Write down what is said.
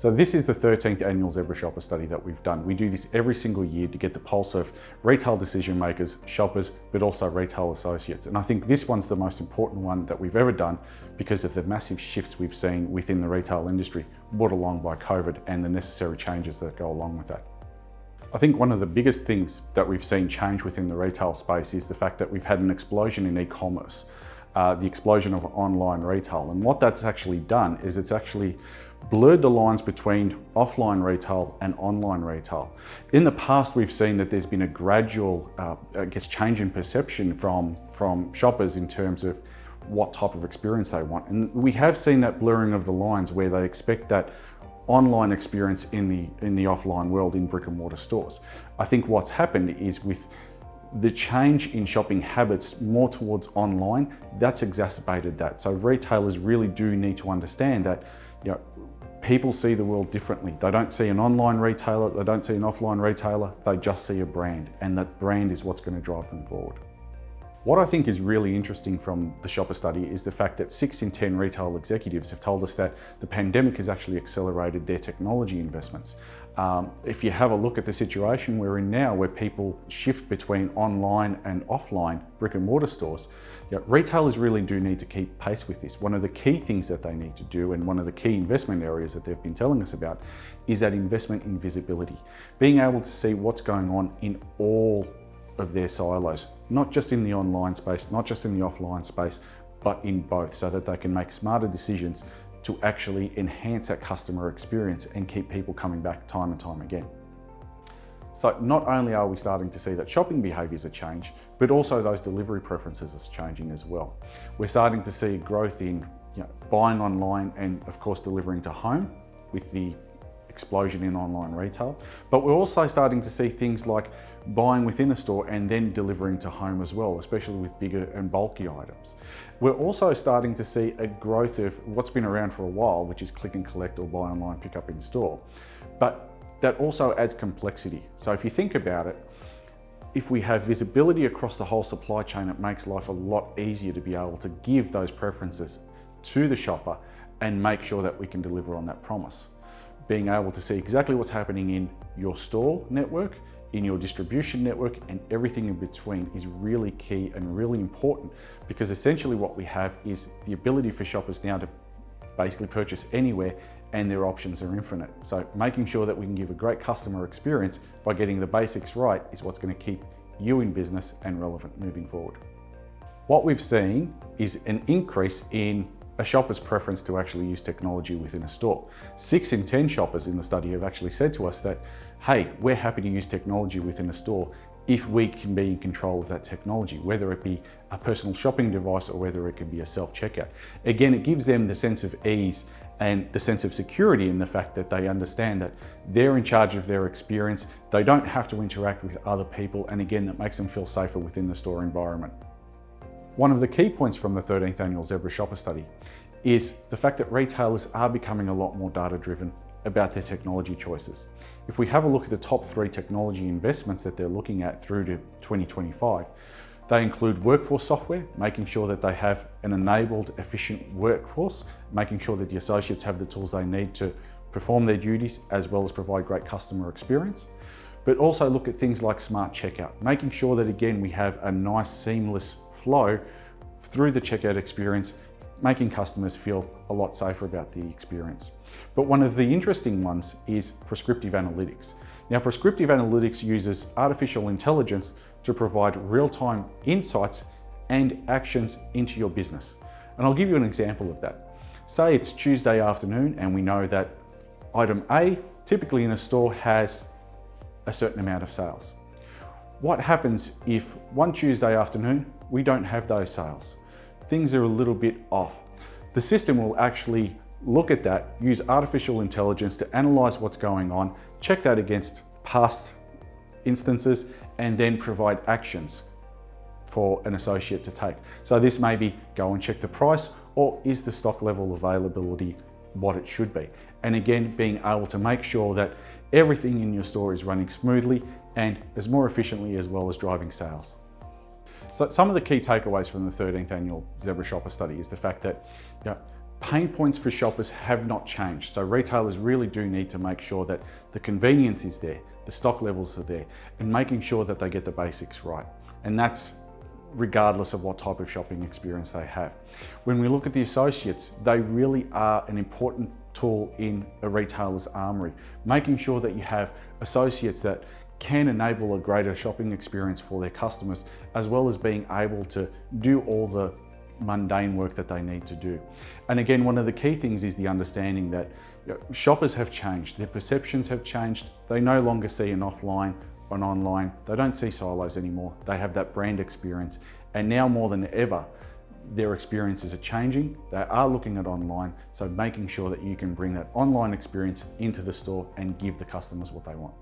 So this is the 13th annual Zebra Shopper study that we've done. We do this every single year to get the pulse of retail decision makers, shoppers, but also retail associates. And I think this one's the most important one that we've ever done because of the massive shifts we've seen within the retail industry brought along by COVID and the necessary changes that go along with that. I think one of the biggest things that we've seen change within the retail space is the fact that we've had an explosion in e-commerce, the explosion of online retail. And what that's actually done is it's actually blurred the lines between offline retail and online retail. In the past, we've seen that there's been a gradual, change in perception from shoppers in terms of what type of experience they want. And we have seen that blurring of the lines where they expect that online experience in the offline world in brick and mortar stores. I think what's happened is with the change in shopping habits more towards online, that's exacerbated that. So retailers really do need to understand that, people see the world differently. They don't see an online retailer, they don't see an offline retailer, they just see a brand, and that brand is what's going to drive them forward. What I think is really interesting from the shopper study is the fact that 6 in 10 retail executives have told us that the pandemic has actually accelerated their technology investments. If you have a look at the situation we're in now, where people shift between online and offline brick and mortar stores, retailers really do need to keep pace with this. One of the key things that they need to do, and one of the key investment areas that they've been telling us about, is that investment in visibility. Being able to see what's going on in all of their silos, not just in the online space, not just in the offline space, but in both, so that they can make smarter decisions to actually enhance that customer experience and keep people coming back time and time again. So not only are we starting to see that shopping behaviours are changed, but also those delivery preferences are changing as well. We're starting to see growth in buying online and of course delivering to home with the explosion in online retail, but we're also starting to see things like buying within a store and then delivering to home as well, especially with bigger and bulky items. We're also starting to see a growth of what's been around for a while, which is click and collect or buy online, pick up in store. But that also adds complexity. So if you think about it, if we have visibility across the whole supply chain, it makes life a lot easier to be able to give those preferences to the shopper and make sure that we can deliver on that promise. Being able to see exactly what's happening in your store network, in your distribution network, and everything in between is really key and really important, because essentially what we have is the ability for shoppers now to basically purchase anywhere, and their options are infinite. So making sure that we can give a great customer experience by getting the basics right is what's going to keep you in business and relevant moving forward. What we've seen is an increase in a shopper's preference to actually use technology within a store. 6 in 10 shoppers in the study have actually said to us that, hey, we're happy to use technology within a store if we can be in control of that technology, whether it be a personal shopping device or whether it can be a self-checkout. Again, it gives them the sense of ease and the sense of security in the fact that they understand that they're in charge of their experience, they don't have to interact with other people, and again, that makes them feel safer within the store environment. One of the key points from the 13th annual Zebra Shopper study is the fact that retailers are becoming a lot more data-driven about their technology choices. If we have a look at the top 3 technology investments that they're looking at through to 2025, they include workforce software, making sure that they have an enabled, efficient workforce, making sure that the associates have the tools they need to perform their duties as well as provide great customer experience. But also look at things like smart checkout, making sure that again we have a nice seamless flow through the checkout experience, making customers feel a lot safer about the experience. But one of the interesting ones is prescriptive analytics. Now, prescriptive analytics uses artificial intelligence to provide real-time insights and actions into your business. And I'll give you an example of that. Say it's Tuesday afternoon and we know that item A, typically in a store, has a certain amount of sales. What happens if one Tuesday afternoon we don't have those sales? Things are a little bit off. The system will actually look at that, use artificial intelligence to analyze what's going on, check that against past instances, and then provide actions for an associate to take. So this may be go and check the price, or is the stock level availability what it should be? And again, being able to make sure that everything in your store is running smoothly and as more efficiently, as well as driving sales. So some of the key takeaways from the 13th annual Zebra Shopper study is the fact that pain points for shoppers have not changed. So retailers really do need to make sure that the convenience is there, the stock levels are there, and making sure that they get the basics right. And that's regardless of what type of shopping experience they have. When we look at the associates, they really are an important tool in a retailer's armory, making sure that you have associates that can enable a greater shopping experience for their customers, as well as being able to do all the mundane work that they need to do. And again, one of the key things is the understanding that shoppers have changed, their perceptions have changed. They no longer see an offline or an online, they don't see silos anymore. They have that brand experience. And now more than ever, their experiences are changing. They are looking at online, so making sure that you can bring that online experience into the store and give the customers what they want.